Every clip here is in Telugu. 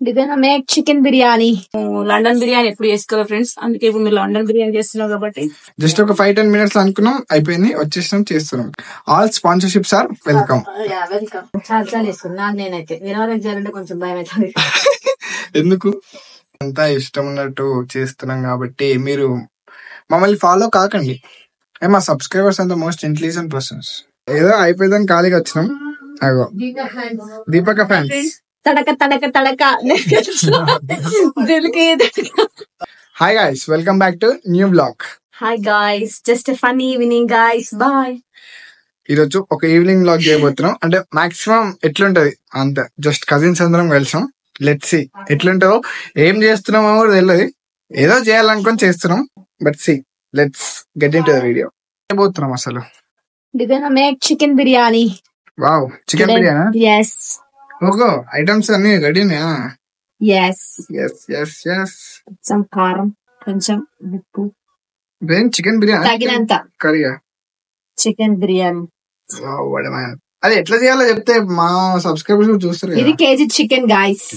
We're gonna make chicken biryani. London biryani ఎప్పుడు చేసుకోవాలి ఫ్రెండ్స్, అందుకే ఇప్పుడు మీరు లండన్ బిర్యానీ చేస్తున్నాం కాబట్టి జస్ట్ ఒక 5-10 minutes అనుకున్నాం, అయిపోయింది, వచ్చేసినాం, చేస్తున్నాం. All sponsorships are welcome. Welcome. చాలా వేసుకున్నా నేనైతే వినోదం చేయాలంటే కొంచెం భయం అవుతుంది. ఎందుకు అంతా ఇష్టం ఉన్నట్టు చేస్తున్నాం కాబట్టి మీరు మమ్మల్ని ఫాలో కాకండి. మా సబ్స్క్రైబర్స్ అంతా మోస్ట్ ఇంటెలిజెంట్ పర్సన్స్. ఏదో అయిపోయిందని ఖాళీగా వచ్చినాం. అగో దీపక ఫ్యాన్స్. తడక తడక తడక. Hi guys, welcome back to new blog. Hi guys, just fun evening guys, bye. ఈరోజు ఒక ఈవినింగ్ బ్లాగ్ చేయబోతున్నాం. అంటే మాక్సిమం ఎట్లుంటది అంత జస్ట్ కజిన్స్ అందరం కలిసాం. లెట్స్ సీ ఎట్లుంటుందో, ఏం చేస్తున్నామో కూడా తెలియదు, ఏదో చేయాలనుకొని చేస్తున్నాం. But see let's get into the video. చేయబోతున్నాం అసలు. We're gonna make chicken biryani. వావ్, చికెన్ బిర్యానీ. Yes. ఓహో, ఐటమ్స్ అన్ని రెడీనా? Yes. Yes yes yes. కొంచెం కారం, కొంచెం ఉప్పు, చికెన్ బిర్యానీ తగినంత కర్రీగా. చికెన్ బిర్యానీ. అది ఎట్లా చేయాలో చెప్తే మా సబ్స్క్రైబర్స్ చూస్తారు. ఇది కేజీ చికెన్ గాయ్స్.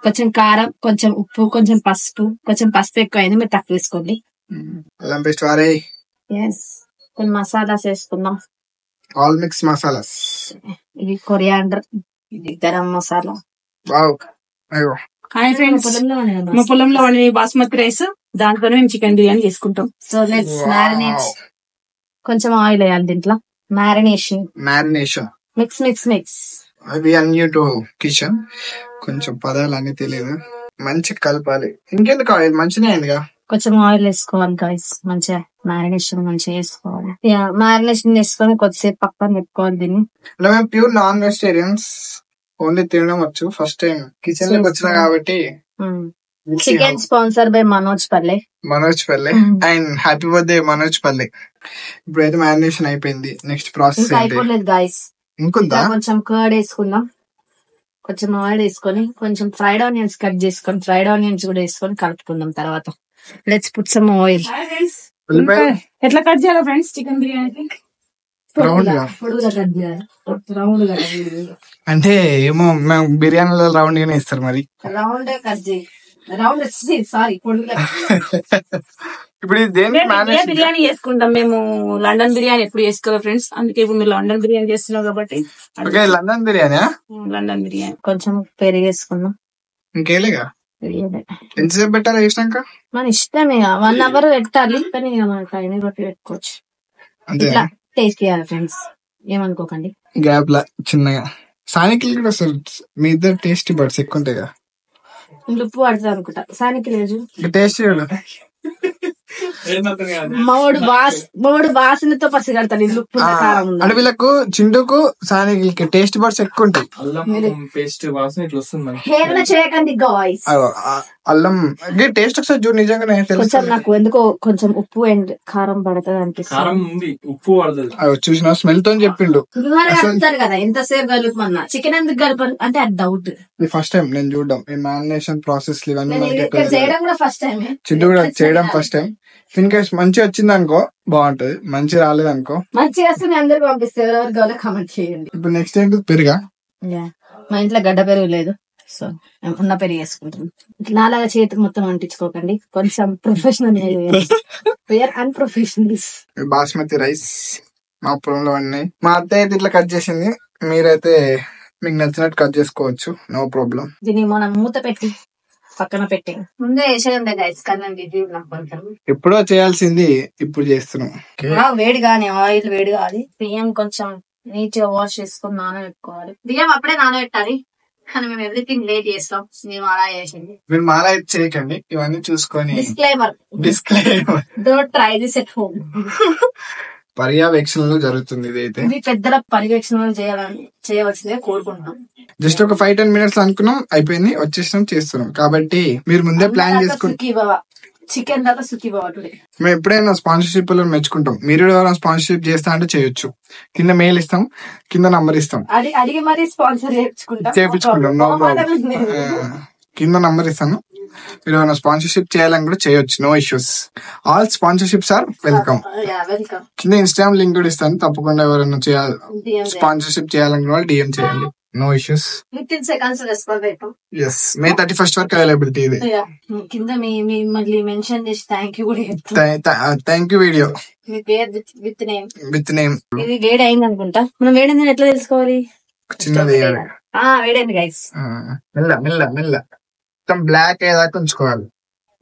కొంచెం కారం, కొంచెం ఉప్పు, కొంచెం పసుపు ఎక్కువ అయింది, మీరు తక్కువ వేసుకోండి. అల్లం పేస్ట్ వారే. ఎస్. కొన్ని మసాలాస్ వేసుకుందాం. All mix masalas. ఇది కొరియాండర్, ఇది గరం మసాలా. వావ్. అయ్యో. హాయ్ ఫ్రెండ్స్, మా పొలంలో వండిన బాస్మతి రైస్, దాంట్లోనే మేము చికెన్ బిర్యానీ చేసుకుంటాం. So let's marinate. కొంచెం ఆయిల్ వేయాలి దీంట్లో. Marination mix mix mix. అది అన్యూ టు కిచెన్, కొంచెం పదాలు అన్ని తెలియదు, మంచి కలపాలి. ఇంకెందుకు ఆయిల్ మంచిగా అయిందిగా. కొంచెం ఆయిల్ వేసుకోవాలి గైస్, మంచిగా మ్యారినేషన్ మంచిగా వేసుకోవాలి. మ్యారినేషన్ వేసుకొని కొద్దిసేపు పక్కన పెట్టుకోవాలి దీన్ని. మేము ప్యూర్ నాన్ వెజిటేరియన్స్, ఓన్లీ తినడం వచ్చు. ఫస్ట్ టైం కిచెన్ లోకి వచ్చినా కాబట్టి. చికెన్ స్పాన్సర్ బై మనోజ్ పల్లె అండ్ హ్యాపీ బర్త్డే మనోజ్ పల్లె. ఇప్పుడైతే మ్యారినేషన్ అయిపోయింది. నెక్స్ట్ ప్రాసెస్ అయిపోలేదు గైస్, ఇంకొందా. కొంచెం కర్డ్ వేసుకుందాం, కొంచెం ఆయిల్ వేసుకొని, కొంచెం ఫ్రైడ్ ఆనియన్స్ కట్ చేసుకొని, ఫ్రైడ్ ఆనియన్స్ కూడా వేసుకొని కలుపుకుందాం. తర్వాత లెట్స్ పుట్ సమ్ ఆయిల్. ఎట్లా కట్ చేయాలి ఫ్రెండ్స్ చికెన్ బిర్యానీ? పొడుగుగా కట్ చేయాలి, రౌండ్ గా. అంటే ఏమో మేము బిర్యానీలో రౌండ్ గానే ఇస్తారు, మరి రౌండ్ కట్ చేయి. రౌండ్ సారీ పొడుగుగా. ఇప్పుడు బిర్యానీ చేసుకుంటాం మేము. లండన్ బిర్యానీ ఎప్పుడు చేసుకోవాలి ఫ్రెండ్స్, అందుకే ఇప్పుడు మీరు లండన్ బిర్యానీ చేస్తున్నాం కాబట్టి. లండన్ బిర్యానీ కొంచెం పెరుగు వేసుకుందాం. ఇంకేలేగా. ఎంతసేపు పెట్టాలి వేసినాక? మన ఇష్టమే, 1 hour పెట్టాలి, కానీ మన టైం బట్టి పెట్టుకోవచ్చు. ఇట్లా టేస్ట్ చేయాలి ఫ్రెండ్స్, ఏమనుకోకండి. గ్యాప్ లా చిన్నగా సానికిల్ కూడా వస్తారు. మీ ఇద్దరు టేస్ట్ బడ్స్ ఎక్కువ ఉంటాయి కదా. ఉప్పు పడుతుంది అనుకుంటా సానికిల్. టేస్ట్ మోడు వాసనతో పసిగడతాను ఇది ఉప్పు కారం. అంటే వీళ్ళకు చిండుకు సానికి టేస్ట్ బడ్స్ ఎక్కువ ఉంటాయి. చేయకండి గాయ్స్. అల్లం టేస్ట్ ఒకసారి చూడు, నిజంగానే కొంచెం నాకు ఎందుకో కొంచెం ఉప్పు అండ్ కారం పడుతుంది అనిపిస్తుంది. చూసిన స్మెల్ తో చెప్పిండు కదా ఎంతసేపు కలుపుమన్నా. చికెన్ ఎందుకు కలపాలి అంటే అది డౌట్. ఫస్ట్ టైం నేను చూడడం ఈ మ్యారినేషన్ ప్రాసెస్ ఇవన్నీ చేయడం కూడా ఫస్ట్ టైం. చిండు కూడా చేయడం ఫస్ట్ టైం. ఇన్ కేస్ మంచిగా వచ్చింది అనుకో బాగుంటది, మంచి రాలేదు అనుకో మంచిగా వస్తుంది అందరికి పంపిస్తే ఎవరెవరు కావాలో కామెంట్ చేయండి. ఇప్పుడు నెక్స్ట్ ఏంటి? పెరుగా. మా ఇంట్లో గడ్డ పెరుగు లేదు, సో ఉన్న పెరుగు వేసుకుంటాం. నాలాగా చేతికి మొత్తం అంటించుకోకండి, కొంచెం ప్రొఫెషనల్. అన్ప్రొఫెషనల్స్. బాస్మతి రైస్ మా పొలంలో ఉన్నాయి. మా అత్తయ్య అయితే ఇట్లా కట్ చేసింది, మీరైతే మీకు నచ్చినట్టు కట్ చేసుకోవచ్చు, నో ప్రాబ్లం. దీన్ని మనం మూత పెట్టి పక్కన పెట్టి ముందే వేసేయండి గైస్. ఎప్పుడో చేయాల్సింది ఇప్పుడు చేస్తున్నాం. వేడి కానీ ఆయిల్ వేడి కాదు. బియ్యం కొంచెం నీట్ గా వాష్ చేసుకుని నానబెట్టుకోవాలి. బియ్యం అప్పుడే నానబెట్టాలి, కానీ మేము ఎవ్రీథింగ్ లేట్ చేస్తాం. మేము అలా చేసింది. మీరు మాలా అయితే చేయకండి, ఇవన్నీ చూసుకొని. Disclaimer, don't try this at home. పర్యవేక్షణలో జరుగుతుంది ఇది. అయితే ఇది పెద్దల పర్యవేక్షణలో చేయవలసిందే కోరుకుంటున్నాం. జస్ట్ ఒక 5-10 minutes అనుకున్నాం, అయిపోయింది, వచ్చేసినాం, చేస్తున్నాం. కాబట్టి మీరు ముందే ప్లాన్ చేసుకుని చికెన్ దాకా సుఖీ బావ టుడే. మేము ఎప్పుడైనా స్పాన్సర్షిప్ లో మెచ్చుకుంటాం. మీరు ఎవరైనా స్పాన్సర్షిప్ చేస్తా అంటే చేయొచ్చు. కింద మెయిల్ ఇస్తాం, కింద నంబర్ ఇస్తాం, అడిగి మరీ స్పాన్సర్ చేయించుకుంటాం. No problem. కింద నంబర్ ఇస్తాను, మీరు ఏమైనా స్పాన్సర్షిప్ చేయాలని కూడా చేయొచ్చు, no issues. All sponsorships are welcome. కింద ఇన్స్టాగ్రామ్ లింక్ కూడా ఇస్తాను, తప్పకుండా ఎవరైనా స్పాన్సర్షిప్ చేయాలని కూడా డిఎం చేయండి. No issues. Within seconds respond అవుతాం. ఎస్, May 31st వరకు అవైలబిలిటీ ఇది. కింద మీ మళ్ళీ మెన్షన్ చేసి థ్యాంక్ యూ కూడా చెప్తాం. థ్యాంక్ యూ వీడియో మీ పేరు విత్ నేమ్. With name. ఇది వేడి అయింది అనుకుంటా. మనం వేడింది ఎట్లా తెలుసుకోవాలి? చిన్నది వేడైంది గైస్. మెల్ల మెల్ల మెల్ల మొత్తం బ్లాక్ అయ్యేదాకా ఉంచుకోవాలి.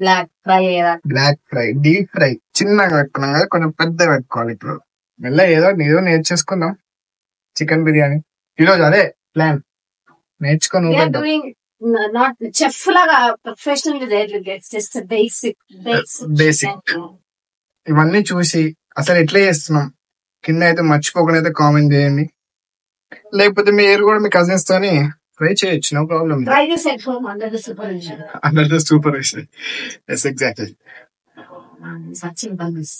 బ్లాక్ ఫ్రై అయ్యేదా? బ్లాక్ ఫ్రై, డీప్ ఫ్రై చిన్నగా పెట్టుకున్నాం కదా, కొంచెం పెద్దగా పెట్టుకోవాలి. ఇప్పుడు మెల్ల ఏదో నేర్చేసుకుందాం చికెన్ బిర్యానీ ఈరోజు. అదే ప్లాన్, నేర్చుకొని నాట్ చెఫ్ లాగా ప్రొఫెషనల్ జస్ట్ బేసిక్ ఇవన్నీ చూసి అసలు ఎట్లా చేస్తున్నాం కింద అయితే మర్చిపోకుండా అయితే కామెంట్ చేయండి. లేకపోతే మీరు కూడా మీ కజిన్స్ తోని ట్రై చేయొచ్చు, no problem. Try this at home under the supervision. Under the supervision. Yes, exactly. Sachin balls.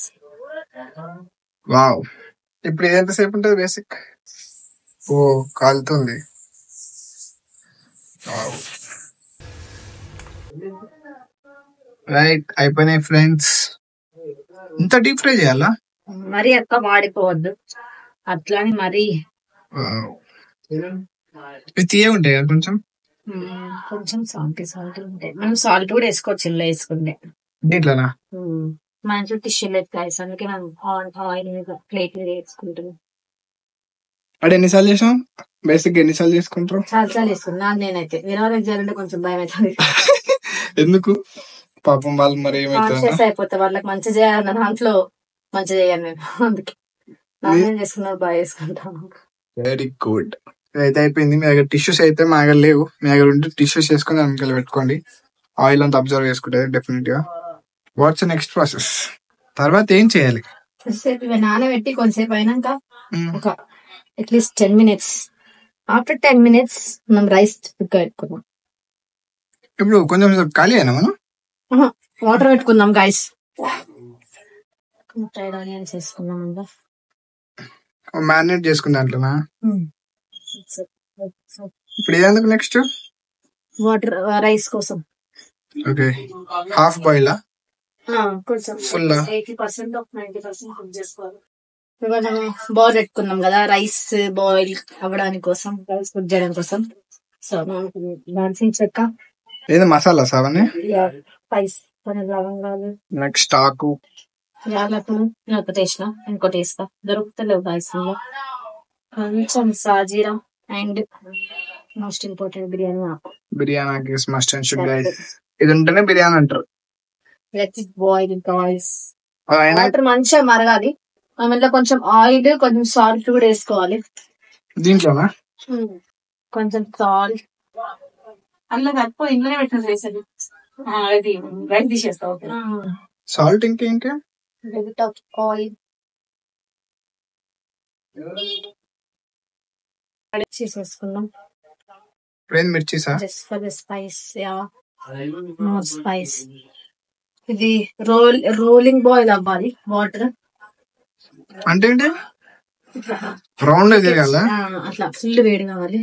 Wow, ఇప్పుడు ఇది ఎంతసేపు ఉంటుంది బేసిక్? ఓ కాలుతుంది. రైట్, అయిపోయినాయి ఫ్రెండ్స్. ఇంత డీప్ ఫ్రై చేయాలా? మరి అక్క వాడిపోవద్దు అట్లాని మరి. ఇది తీయ ఉంటాయి కదా కొంచెం. కొంచెం సాల్ట్ ఉంటాయి. మనం సాల్ట్ కూడా వేసుకోవచ్చు ఇలా వేసుకుంటే. దీంట్లోనా? మంచి టిష్యూ ప్లేస్, అందుకే మనం ఆయిల్ మీద ప్లేట్ మీద వేసుకుంటాం. అక్కడ ఎన్నిసార్లు చేసాం? బేసిక్ ఎన్నిసార్లు చేసుకుంటారు? చాలా వేసుకున్నాను నేనైతే. వేరే వాళ్ళకి చేయాలంటే కొంచెం భయం అవుతుంది. ఎందుకు? పాపం వాళ్ళు మరి ఏమైతే అయిపోతా, వాళ్ళకి మంచి చేయాలన్న దాంట్లో మంచి చేయాలి నేను, అందుకే నేను చేసుకున్నా బాగా చేసుకుంటాను. Very good. అయితే అయిపోయింది. మీ దగ్గర టిష్యూస్ అయితే మా దగ్గర లేవు. మీ దగ్గర ఉంటే టిష్యూస్ చేసుకుని దానికి పెట్టుకోండి. ఆయిల్ అంతా అబ్జర్వ్ చేసుకుంటుంది డెఫినెట్ గా. What's next process? తర్వాత ఏం చేయాలి? కొద్దిసేపు నానబెట్టి కొంతసేపు అయినాక ఒక అట్లీస్ట్ 10 minutes. ఆఫ్టర్ 10 minutes మనం రైస్ పెట్టుకుందాం. ఇప్పుడు కొంచెం ఖాళీ అయినా మనం వాటర్ పెట్టుకుందాం గైస్. ఫ్రైడ్ ఆనియన్స్ వేసుకుందాం. మ్యారినేట్ చేసుకున్న దాంట్లోనా? ఇప్పుడు ఏదందుకు నెక్స్ట్? వాటర్ రైస్ కోసం. ఓకే, హాఫ్ బాయిల్ కొంచెం ఫుల్ 80% 90% కుక్ చేసుకోవాలి. మనం బౌల్ పెట్టుకున్నాం కదా రైస్ బాయిల్ అవ్వడానికి కోసం, రైస్ కుక్ చేయడం కోసం. సో దాల్చిన చెక్క, ఏదో మసాలా అవన్నీ, స్పైస్, కొన్ని లవంగాలు, నెక్స్ట్ ఆకు, యాలకులు. నేను ఒకటి వేసిన, ఇంకోటి వేస్తా, దొరుకుతలేవు రైస్ లో. కొంచెం సాజీరా అండ్ మోస్ట్ ఇంపార్టెంట్ బిర్యానీ ఆకు. బిర్యానీ ఆకు is must and should guys. ఇది ఉంటేనే బిర్యానీ అంటారు. Let's it boil guys. Water మంచిగా మరగాలి. అందులో కొంచెం ఆయిల్, కొంచెం సాల్ట్ కూడా వేసుకోవాలి. దీంట్లోనా? కొంచెం సాల్ట్ అందులో కలిపి ఇంట్లోనే పెట్టిన చేసేది. అది రైస్ తీసేస్తావు. సాల్ట్ ఇంకేంటి? ఆయిల్ చేసేసుకున్నాం. మిర్చిసా? Just for the spice. More spice. ఇది రోలింగ్ బాయిల్ అవ్వాలి. వాటర్ అంటే ఏంటి? రౌండ్ తిరగాల? అట్లా ఫుల్ వేడి కావాలి.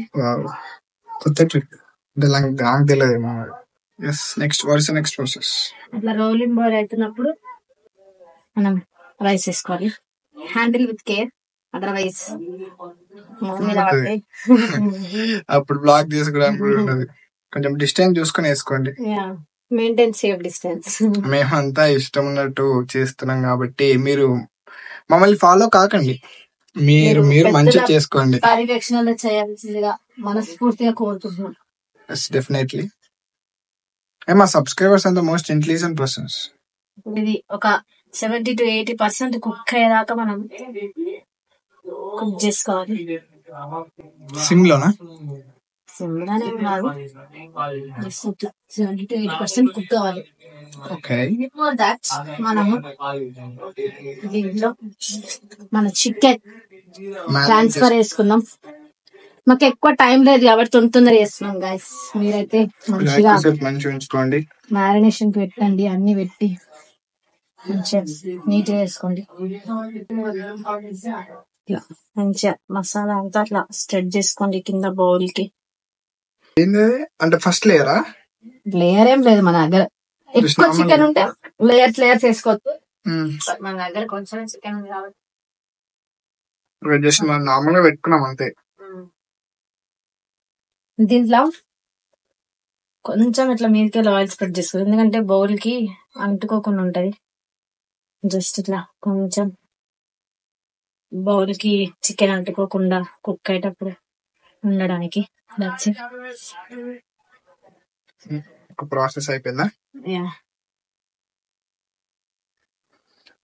కొత్త ట్రిక్, నాకు తెలియదేమో. Next process. అట్లా రోలింగ్ బాయిల్ అవుతున్నప్పుడు మనం రైస్ వేసుకోవాలి. హ్యాండిల్ విత్ కేర్, అదర్వైజ్ అప్పుడు బ్లాక్ చేసుకోవడానికి ఉన్నది. కొంచెం డిస్టెన్స్ చూసుకొని వేసుకోండి. Maintain safe distance. మేమంతా ఇష్టం ఉన్నట్టు చేస్తున్నాం కాబట్టి మీరు మమ్మల్ని ఫాలో కాకండి. మీరు మంచిగా చేసుకోండి. పర్యవేక్షణలో చేయాల్సిందిగా మనస్ఫూర్తిగా కోరుకుంటున్నాం. డెఫినెట్లీ. మా సబ్స్క్రైబర్స్ అంతా మోస్ట్ ఇంటెలిజెంట్ పర్సన్స్. ఇది ఒక 70 to 80% కుక్ అయ్యేదాకా మనం కుక్ చేసుకోవాలి. సిమ్ లోనా? సిమ్ లోనే కాదు, 70 to 80% కుక్ కావాలి. బిఫోర్ దాట్ మనము దీంట్లో మన చికెన్ ట్రాన్స్ఫర్ చేసుకుందాం. మాకు ఎక్కువ టైం లేదు కాబట్టి తొందర చేస్తున్నాం గైస్. మీరైతే మంచిగా ఉంచుకోండి, మ్యారినేషన్ పెట్టండి, అన్ని పెట్టి మంచిగా నీట్ గా వేసుకోండి. మంచిగా మసాలా అంతా అట్లా స్ప్రెడ్ చేసుకోండి కింద బౌల్ కి. అంటే ఫస్ట్ లేయరా? లేయర్ ఏం లేదు మన దగ్గర. ఎక్కువ చికెన్ ఉంటే లేయర్స్ వేసుకోవచ్చు. మన దగ్గర కొంచెం చికెన్ ఉంది కాబట్టి జస్ట్ మనం నార్మల్ గా పెట్టుకున్నాం అంతే. దీంట్లో కొంచెం ఇట్లా మీదకి ఆయిల్ స్ప్రెడ్ చేసుకోవాలి, ఎందుకంటే బౌల్ కి అంటుకోకుండా ఉంటది. జస్ట్ ఇట్లా కొంచెం బౌల్ కి చికెన్ అంటుకోకుండా కుక్ అయ్యేటప్పుడు ఉండడానికి. ప్రాసెస్ అయిపోయిందా?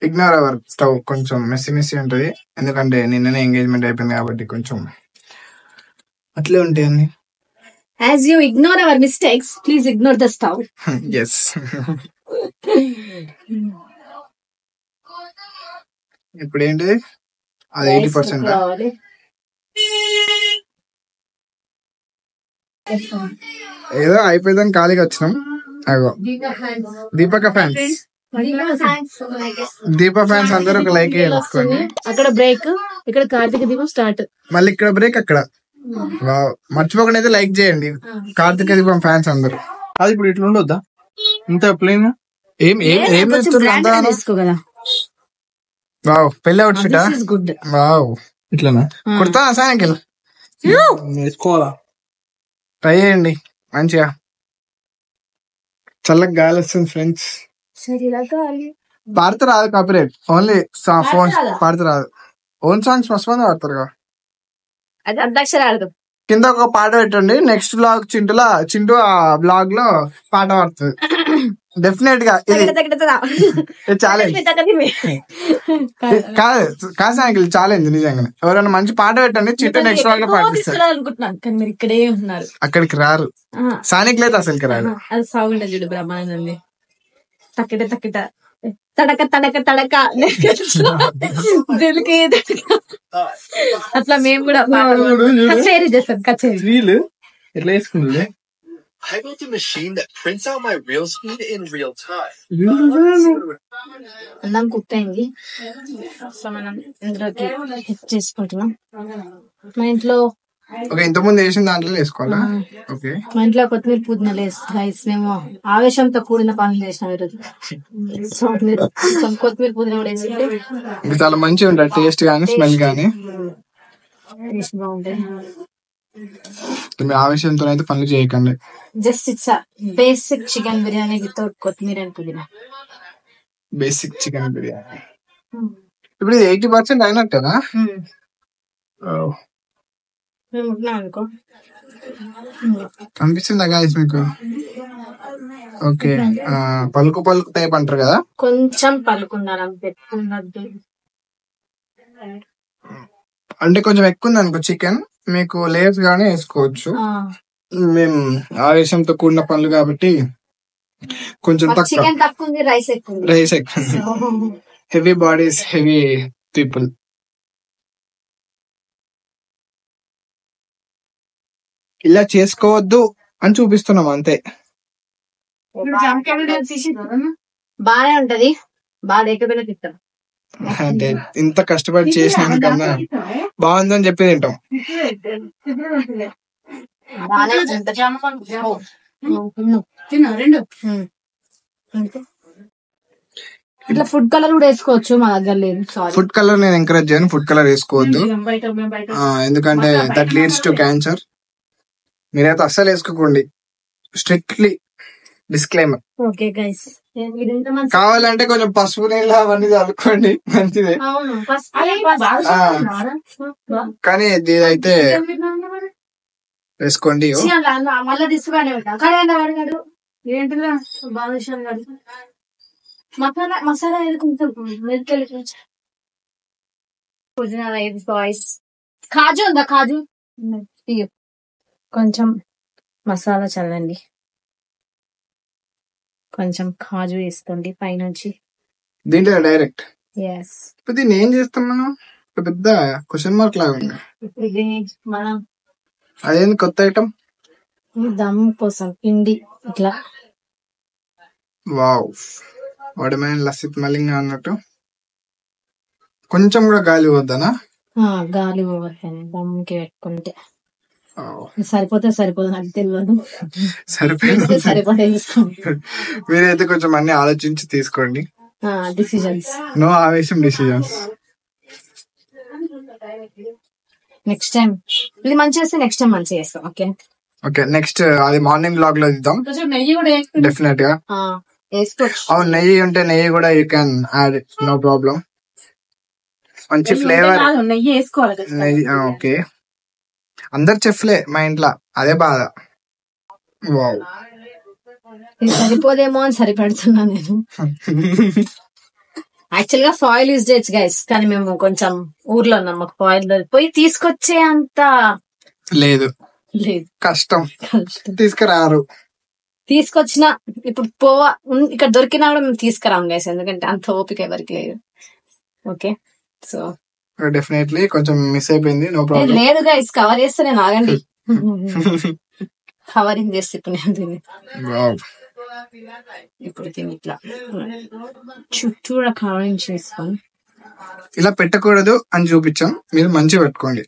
ఇగ్నోర్ అవర్ స్టవ్, కొంచెం మెస్సీ ఉంటది, ఎందుకంటే నిన్ననే ఎంగేజ్మెంట్ అయిపోయింది కాబట్టి కొంచెం అట్లే ఉంటాయి అన్ని. As you ignore our mistakes, please ignore the stove. Yes. ఇప్పుడు ఏంటి అది 80%? ఏదో అయిపోయిందని ఖాళీగా వచ్చినాం. అగో దీపక ఫ్యాన్స్, దీప ఫ్యాన్స్ అందరూ ఒక లైక్ వేసుకోండి. అక్కడ బ్రేక్, ఇక్కడ కార్తీక దీపం స్టార్ట్, మళ్ళీ ఇక్కడ బ్రేక్, అక్కడ మర్చిపోకుండా అయితే లైక్ చేయండి కార్తీక దీపం ఫ్యాన్స్ అందరూ. అది ఇప్పుడు ఇట్లా ఉండొద్దా, ఇంత ప్లేన్? ఏం తీసుకోగల. వావ్, పెళ్లి అవుట్ ఫిట్. గుడ్. వావ్, ఇట్లానా కుర్తా సాయంకాలం వేసుకోవాలా? ట్రై చేయండి మంచిగా. చల్లగా గాలి వస్తుంది ఫ్రెండ్స్. పాడితే రాదు కాపీరైట్, ఓన్లీ ఫోన్స్ పాడితే రాదు. ఓన్ సాంగ్స్ మస్తు మంది పాడతారు కదా. అది అర్ధాక్షరాలు. కింద ఒక పాట పెట్టండి, నెక్స్ట్ బ్లాగ్ చింటూ ఆ బ్లాగ్ లో పాట పాడుతుంది డెఫినెట్ గా. ఇది ఛాలెంజ్ కాదు సాయంకాలం ఛాలెంజ్ నిజంగానే. ఎవరైనా మంచి పాట పెట్టండి, చింటూ నెక్స్ట్ బ్లాగ్ లో పాటిస్తారు. అనుకుంటున్నాను కానీ మీరు ఇక్కడే ఉన్నారు. అక్కడికి రారు, సానిక్ లేదు అసలుకి రారు. అది సాగుండే చూడు బ్రహ్మానంది, తక్కిట తక్కిట తడక తడక తడక అట్లా మేము కూడా కచేరీ చేస్తాం. కచేరీ ఎట్లా వేసుకుంటుంది? I built a machine that prints out my reel speed in real time. అన్నం కుక్ అయింది, సో మనం ఇందులోకి చేసుకుంటున్నాం. మా ఇంట్లో ఇంతకుముందు వేసిన దాంట్లో వేసుకోవాలా? ఓకే. మా ఇంట్లో కొత్తిమీర పుదీనా రైస్ మేము ఆవేశంతో కూడిన పనులు చేసినాం ఈరోజు. సో మీరు కొత్తిమీర పుదీనా కూడా వేసుకుంటే ఇది చాలా మంచిగా ఉంటుంది, టేస్ట్ గానీ స్మెల్ గానీ టేస్ట్ బాగుంటాయి. మీ ఆవేశంతో అయితే పనులు చేయకండి. Just it's basic chicken biryani without కొత్తిమీర అండ్ పుదీనా. Basic chicken biryani. ఇప్పుడు ఇది 80% అయినట్టేనా? అనుకో కనిపిస్తుందా గాయస్ మీకు? ఓకే, పలుకు పలుకు టైప్ అంటారు కదా, కొంచెం పలుకుండాలి, పెట్టుకున్నది అంటే కొంచెం ఎక్కువ ఉంది అనుకో చికెన్, మీకు లేయర్స్ గానీ వేసుకోవచ్చు. మేము ఆవేశంతో కూడిన పనులు కాబట్టి కొంచెం చికెన్ తక్కువ ఉంది, రైస్ ఎక్కువ. రైస్ ఎక్కువ. Heavy bodies, heavy people. ఇలా చేసుకోవద్దు అని చూపిస్తున్నాం అంతే. బానే ఉంటది, బాగా లేకపోయినా తింటాం. అంటే ఇంత కష్టపడి చేసిన కన్నా బాగుందని చెప్పి తింటాం. ఇట్లా ఫుడ్ కలర్ కూడా వేసుకోవచ్చు, మా దగ్గర లేదు. ఫుడ్ కలర్ నేను ఎంకరేజ్ చేయను, ఫుడ్ కలర్ వేసుకోవద్దు, ఎందుకంటే దట్ లీడ్స్ టు క్యాన్సర్. మీరైతే అస్సలు వేసుకోకండి, స్ట్రిక్ట్లీ డిస్క్లైమర్. ఓకే గైస్, కావాలంటే కొంచెం పసుపు నీళ్ళు అవన్నీ చల్లుకోండి, మంచిదే. కానీ ఇదైతే వేసుకోండి. మసాలా పుదీనా రైస్ బాయ్స్. కాజు ఉందా? కాజు కొంచెం మసాలా చల్లండి, కొంచెం కాజు వేసుకోండి పైనుంచి దీంట్లో డైరెక్ట్. ఎస్. ఇప్పుడు దీన్ని ఏం చేస్తాం మనం? పెద్ద క్వశ్చన్ మార్క్ లాగా ఉంది. ఇది మనం అదేంది కొత్త ఐటమ్? దమ్ కోసం పిండి ఇట్లా. వావ్, వడమైన లసిత్ మలింగా అన్నట్టు. కొంచెం కూడా గాలి వద్దనా? గాలి పోవద్దని దమ్కి పెట్టుకుంటే సరిపోతే సరిపోదు, నాకు తెలియదు. సరిపోతే మీరైతే కొంచెం అన్ని ఆలోచించి తీసుకోండి డిసిజన్స్. నో ఆవేశం, డిసిజన్స్. నెక్స్ట్ టైం ఇది మంచిగా చేస్తే నెక్స్ట్ టైం మంచిగా చేస్తాం. ఓకే, ఓకే నెక్స్ట్ అది మార్నింగ్ బ్లాగ్ లో ఇద్దాం కొంచెం నెయ్యి కూడా వేసుకుంటే డెఫినెట్ గా. వేసుకోవచ్చు. అవును నెయ్యి ఉంటే నెయ్యి కూడా you can add, no problem. మంచి ఫ్లేవర్ కాదు, నెయ్యి వేసుకోవాలి కదా. నెయ్యి. ఓకే అందరు చెఫ్లే మా ఇంట్లో, అదే బాధ. వావ్ ఇది సరిపోదేమో అని సరిపెడుతున్నా నేను. యాక్చువల్ గా ఫాయిల్ యూజ్ చేయొచ్చు గైస్, కానీ మేము కొంచెం ఊర్లో ఉన్నాం, మాకు ఫాయిల్ పోయి తీసుకొచ్చే అంత లేదు, లేదు, కష్టం, కష్టం. తీసుకురారు. తీసుకొచ్చిన ఇప్పుడు ఇక్కడ దొరికినా కూడా మేము తీసుకురాం గైస్, ఎందుకంటే అంత ఓపిక ఎవరికి లేదు. ఓకే సో డెఫినెట్లీ కొంచెం మిస్ అయిపోయింది, నో ప్రాబ్లం. లేదు గైస్, కవర్ చేస్తే నేను ఆగండి. కవరింగ్ చేస్తే ఇప్పుడు నేను దీన్ని ఇప్పుడు దీన్ని ఇట్లా చుట్టూరా కవరింగ్ చేసుకొని ఇలా పెట్టకూడదు అని చూపించాం, మీరు మంచిగా పెట్టుకోండి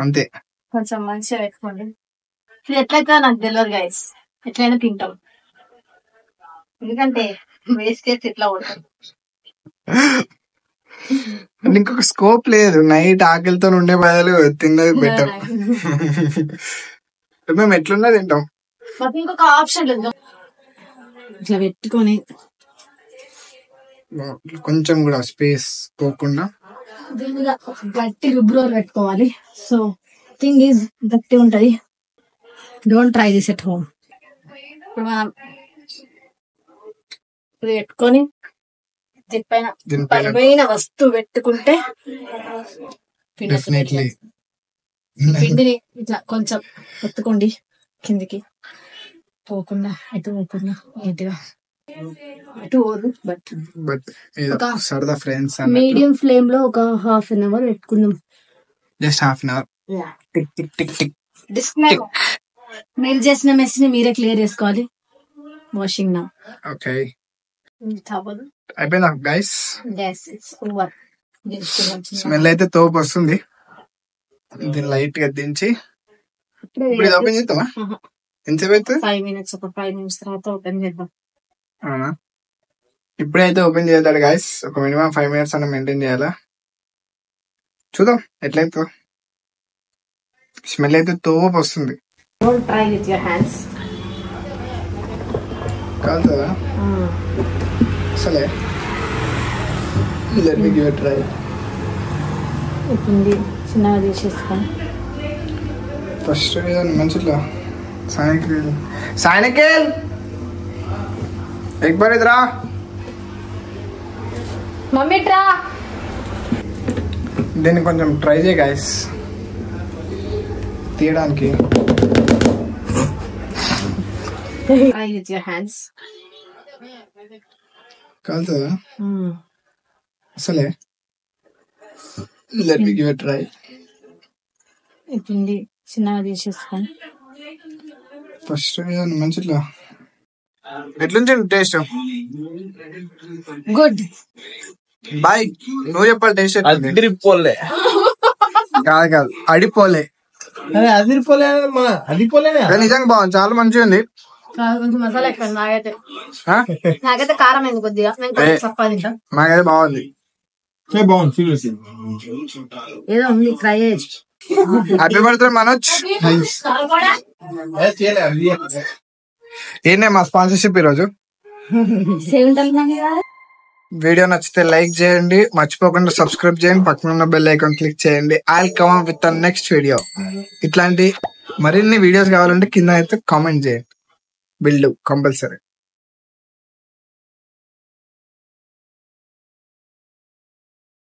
అంతే. కొంచెం మంచిగా పెట్టుకోండి. ఇది ఎట్లయితే నాకు తెలియదు గైస్, ఎట్లయినా తింటాం, ఎందుకంటే వేస్ట్ చేసి ఇట్లా ఉంటాం. ఇంకొక స్కోప్ లేదు, నైట్ ఆకలితో ఉండే బదులు తిన్నది బెటర్. మేము ఎట్లున్నా తింటాం. మాకు ఇంకొక ఆప్షన్ లేదు, ఇట్లా పెట్టుకొని కొంచెం కూడా స్పేస్ పోకుండా దీనిగా గట్టి రుబ్బురోలు పెట్టుకోవాలి. సో థింగ్ ఈజ్ గట్టి ఉంటది, don't try this at home. ఇప్పుడు మనం ఇది పెట్టుకొని దీనిపైన పైన వస్తువు పెట్టుకుంటే డెఫినెట్లీ పిండిని ఇట్లా కొంచెం ఎత్తుకోండి కిందికి, పోకుండా ఎటు పోకుండా నీట్గా అటు పోదు. బట్ సరదా ఫ్రెండ్స్ మీడియం ఫ్లేమ్ లో ఒక హాఫ్ అన్ అవర్ పెట్టుకుందాం, just half an hour. Tick tick tick tick. Disclaimer, మీరు చేసిన మెస్ ని మీరే క్లియర్ చేసుకోవాలి. వాషింగ్ నా ఓకే అయిపోయిందా గైస్? స్మెల్ అయితే తోపు వస్తుంది. దీన్ని లైట్ గా దించి ఇప్పుడు ఇది ఓపెన్ చేద్దామా? ఎంతసేపు అవుతుంది? 5 minutes, ఒక 5 minutes తర్వాత ఓపెన్ చేద్దాం. అవునా, ఇప్పుడైతే ఓపెన్ చేద్దాడు గైస్. ఒక మినిమం 5 minutes అన్న మెయింటైన్ చేయాలా. చూద్దాం ఎట్లయితే. స్మెల్ అయితే తోపు వస్తుంది. Don't try with your hands. కాదు కదా అసలే. Let me give it try. ఇప్పుడు చిన్నగా తీసేస్తాం. ఫస్ట్ మంచిట్లా సాయనకేల్ ఎగ్ బార్ ఇదరా మమ్మీ ట్రా. దీన్ని కొంచెం ట్రై చేయ గైస్ తీయడానికి. Try with your hands. కాలుతుందా అసలే? Let me give it try. ఇప్పుడు చిన్నగా తీసేస్తాం. ఫస్ట్ మంచిట్లా ఎట్లుంది టేస్ట్? గుడ్. బాయ్ నువ్వు చెప్పాలి టేస్ట్. అదిరిపోలే కాదు అడిపోలే, అదిరిపోలే అదిరిపోలేనే. నిజంగా బాగుంది, చాలా మంచిగా ఉంది. కొంచెం మసాలా ఎక్కువ నాకైతే కారం ఎందుకు కొద్దిగా, తింటా. నాకైతే బాగుంది. బాగుంది, ఏదో ఉంది, ట్రై చేయొచ్చు. Happy birthday Manoj. ఏంటే మా స్పాన్సర్షిప్ ఈరోజు. వీడియో నచ్చితే లైక్ చేయండి, మర్చిపోకుండా సబ్స్క్రైబ్ చేయండి, పక్కన ఉన్న బెల్ ఐకాన్ క్లిక్ చేయండి. I will come with the next video. ఇట్లాంటి మరిన్ని వీడియోస్ కావాలంటే కింద అయితే కామెంట్ చేయండి, బిల్డ్ కంపల్సరీ.